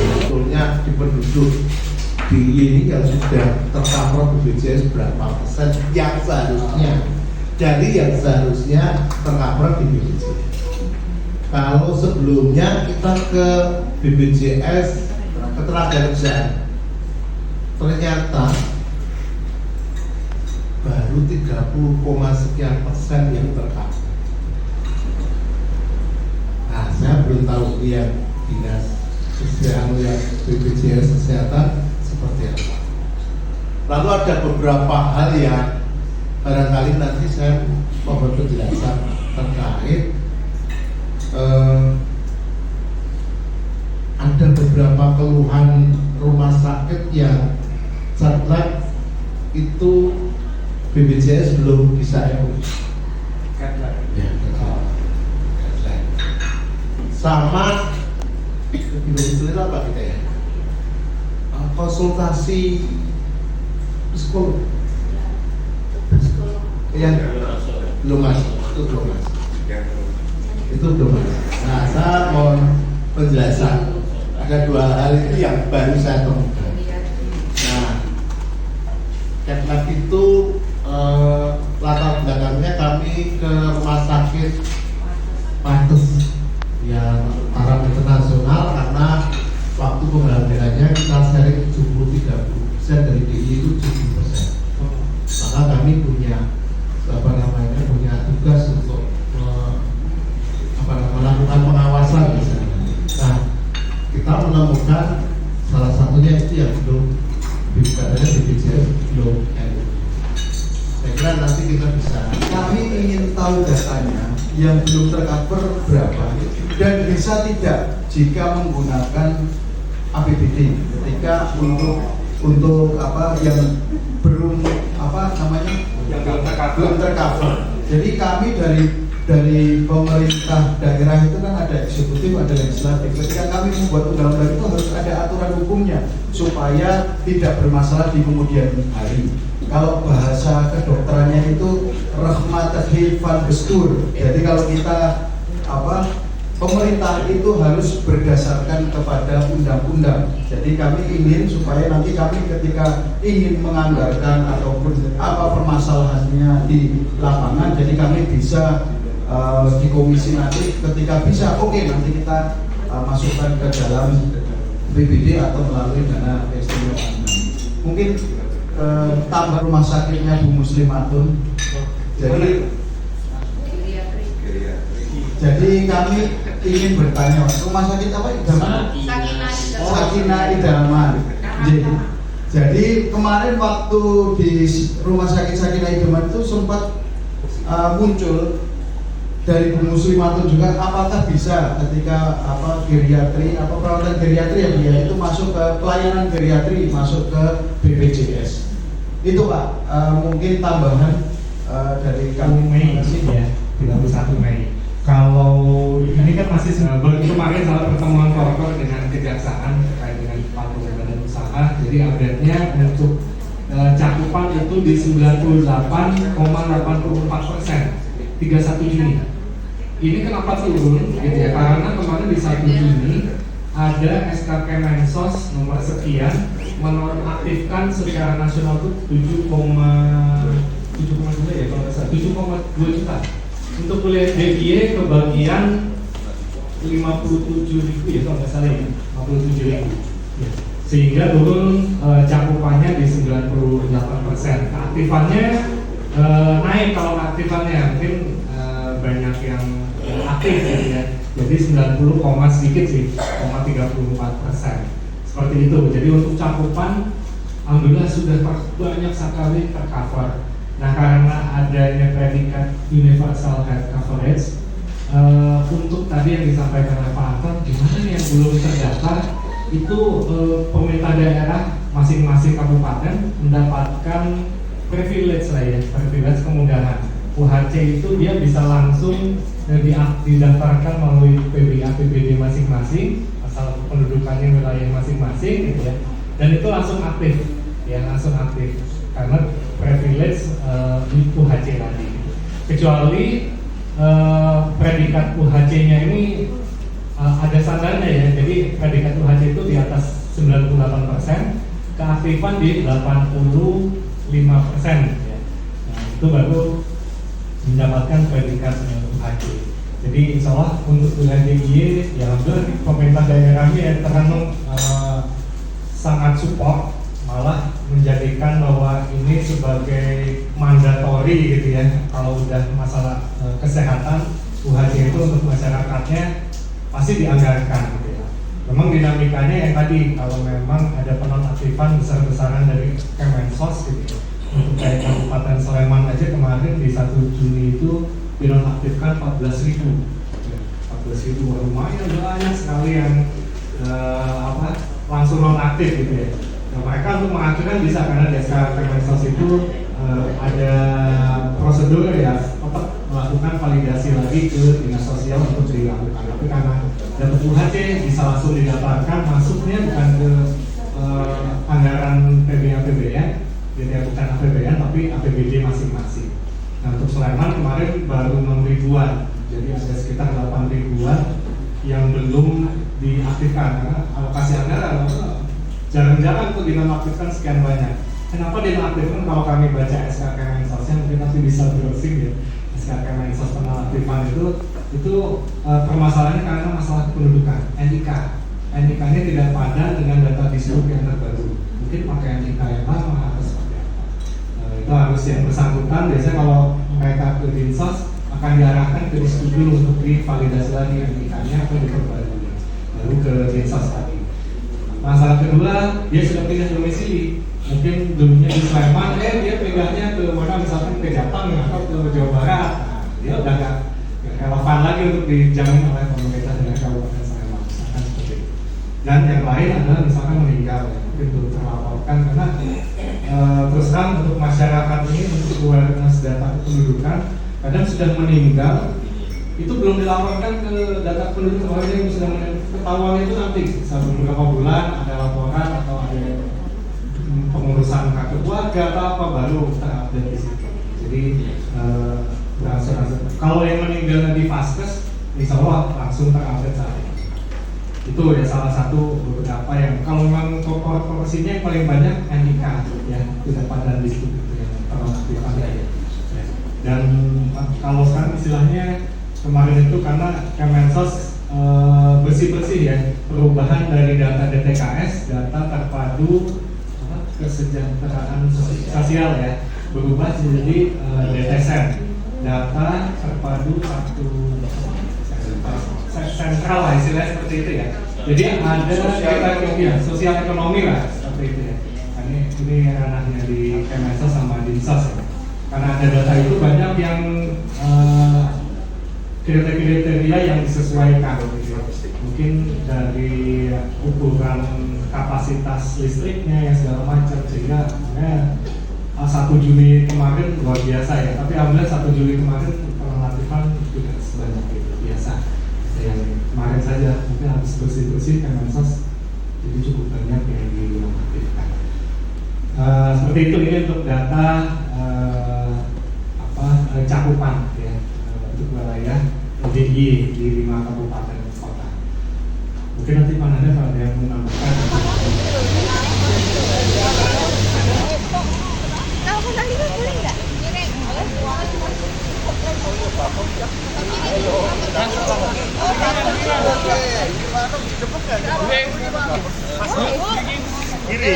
Sebetulnya di penduduk di ini yang sudah tercover BPJS berapa persen yang seharusnya dari yang seharusnya tercover di BPJS. Kalau sebelumnya kita ke BPJS ketenagakerjaan ternyata baru 30, sekian persen yang tercover. Nah, saya belum tahu yang dinas kesehatan yang BPJS kesehatan seperti apa. Lalu ada beberapa hal yang barangkali nanti saya mohon penjelasan terkait ada beberapa keluhan rumah sakit yang setelah itu BPJS belum bisa sama itu apa kita ya, konsultasi psikolog yang belum masuk, itu belum masuk. Nah, saya mohon penjelasan. Ada dua hal itu yang baru saya temukan. Nah, Ketlab itu latar belakangnya kami ke rumah sakit Patus yang taraf internasional karena waktu pengambilannya kita sharing 70-30% dari DI itu 70%. Maka kami punya tugas untuk melakukan pengawasan misalnya. Nah, kita menemukan salah satunya itu yang belum katanya BPJS belum. Saya kira nanti kita bisa. Kami ingin tahu datanya yang belum tercover berapa dan bisa tidak jika menggunakan APBD ketika untuk apa yang belum yang belum tercover. Jadi kami dari pemerintah daerah itu kan ada eksekutif, ada legislatif. Ketika kami membuat undang-undang itu harus ada aturan hukumnya supaya tidak bermasalah di kemudian hari. Kalau bahasa kedokterannya itu rahmat hifan bestur. Jadi kalau kita pemerintah itu harus berdasarkan kepada undang-undang. Jadi kami ingin supaya nanti kami ketika ingin menganggarkan ataupun apa permasalahannya di lapangan, jadi kami bisa di komisi nanti ketika bisa, oke, nanti kita masukkan ke dalam BPD atau melalui dana keistimewaan. Mungkin tambah rumah sakitnya Bu Muslimatun. Jadi kami ingin bertanya, rumah sakit apa? Sakinah Idaman. Jadi kemarin waktu di rumah sakit Sakinah Idaman itu sempat muncul dari Bu Muslimatun juga, apakah bisa ketika geriatri perawatan geriatri ya itu masuk ke pelayanan geriatri masuk ke BPJS. Itu Pak, mungkin tambahan dari kami Mei ya, 31 Mei. Kalau ini kan masih baru kemarin salah pertemuan korpor dengan kejaksaan terkait dengan patung badan usaha. Jadi update-nya untuk cakupan itu di 98,84%, 31 Juni. Ini kenapa turun gitu ya? Karena kemarin di 1 Juni ada SK Kemensos nomor sekian menonaktifkan secara nasional itu 7,2 ya kalau nggak salah, 7,2 juta untuk kuliah DIY kebagian 57.000 ya kalau nggak salah ya, 57.000 ya. Sehingga turun cakupannya di 98%. Aktifannya naik kalau aktifannya mungkin banyak yang aktif gitu ya. Jadi 90, sedikit sih, 34%. Seperti itu. Jadi untuk cakupan alhamdulillah sudah banyak sekali tercover. Nah, karena adanya predikat universal health coverage, untuk tadi yang disampaikan oleh Pak Anton, gimana nih yang belum terdaftar itu pemerintah daerah masing-masing kabupaten mendapatkan privilege lah ya, privilege kemudahan. UHC itu dia bisa langsung didaftarkan melalui PBA APBD masing-masing asal pendudukannya wilayah masing-masing gitu ya, dan itu langsung aktif ya, langsung aktif karena privilege di UHC tadi. kecuali predikat UHC-nya ini ada standarnya ya. Jadi predikat UHC itu di atas 98%, keaktifan di 85% ya. Nah, itu baru mendapatkan predikat UHC. Jadi insya Allah untuk wilayah DIY ya alhamdulillah pemerintah daerahnya ya terkadang sangat support, malah menjadikan bahwa ini sebagai mandatori gitu ya. Kalau udah masalah kesehatan, UHC itu untuk masyarakatnya pasti dianggarkan gitu ya. Memang dinamikanya yang tadi, kalau memang ada penonaktifan besar-besaran dari Kemensos gitu ya. Untuk kayak Kabupaten Sleman aja kemarin di 1 Juni itu dinonaktifkan 14.000. 14.000 lumayan banyak sekali yang langsung nonaktif gitu ya. Nah, mereka untuk mengaktifkan bisa karena di SK Kemensos itu ada prosedur ya, tetap melakukan validasi lagi ke dinas sosial untuk dilakukan. Tapi karena data UHC bisa langsung didaftarkan, masuknya bukan ke anggaran PBA-PBN, jadi bukan APBN tapi APBD masing-masing. Nah, untuk Sleman kemarin baru 6 ribuan, jadi ada sekitar 8 ribuan yang belum diaktifkan karena alokasi anggaran jarang-jarang untuk dinonaktifkan sekian banyak. Kenapa dinonaktifkan? Kalau kami baca SK Kemensosnya, mungkin nanti bisa browsing ya. SK Kemensos penonaktifan itu permasalahannya karena masalah kependudukan, NIK. NIK-nya tidak padan dengan data dishub yang terbaru. Mungkin pakai NIK yang lama atau seperti apa. Itu harus yang bersangkutan. Biasanya kalau mereka ke Dinsos akan diarahkan ke dishub dulu untuk divalidasi lagi NIK-nya atau diperbarui, baru ke Dinsos tadi. Masalah kedua, dia sudah pindah domisili. Mungkin dulunya di Sleman, dia pindahnya ke mana, misalkan ke Jateng atau ke Jawa Barat. Nah, dia udah gak relevan lagi untuk dijamin oleh pemerintah daerah Kabupaten Sleman. Misalkan seperti itu. Dan yang lain adalah misalkan meninggal, ya, mungkin belum terlaporkan karena terus terang untuk masyarakat ini untuk awareness data kependudukan, kadang sudah meninggal itu belum dilaporkan ke data penduduk keluarga yang sudah ketahuan itu nanti beberapa bulan ada laporan atau ada pengurusan kartu keluarga atau apa baru terupdate di situ. Jadi kalau yang meninggal di Vaskes, insya Allah langsung terupdate saat ini. Itu ya salah satu beberapa yang kalau memang proporsinya yang paling banyak NIK ya, tidak padan di situ ya, teraktifan ya. Dan kalau sekarang istilahnya kemarin itu karena Kemensos bersih-bersih ya, perubahan dari data DTKS, data terpadu kesejahteraan sosial ya, berubah jadi DTSEN, data terpadu satu sentral lah istilahnya seperti itu ya. Jadi ada kita sosial ekonomi lah seperti itu ya. Ini ranahnya di Kemensos sama Dinsos ya. Karena ada data itu banyak yang kriteria yang disesuaikan gitu. Mungkin dari ukuran kapasitas listriknya yang segala macam, sehingga 1 Juni kemarin luar biasa ya. Tapi alhamdulillah 1 Juli kemarin penonaktifan juga sebanyak itu biasa. Yang kemarin saja mungkin harus bersih-bersih Kemensos, jadi cukup banyak yang dinonaktifkan. Seperti itu, ini untuk data cakupan ya, untuk wilayah DIY di 5 kabupaten kota. Mungkin nanti Pak Nanda kalau ada yang menambahkan. Kalau mau nanti boleh nggak? Kiri.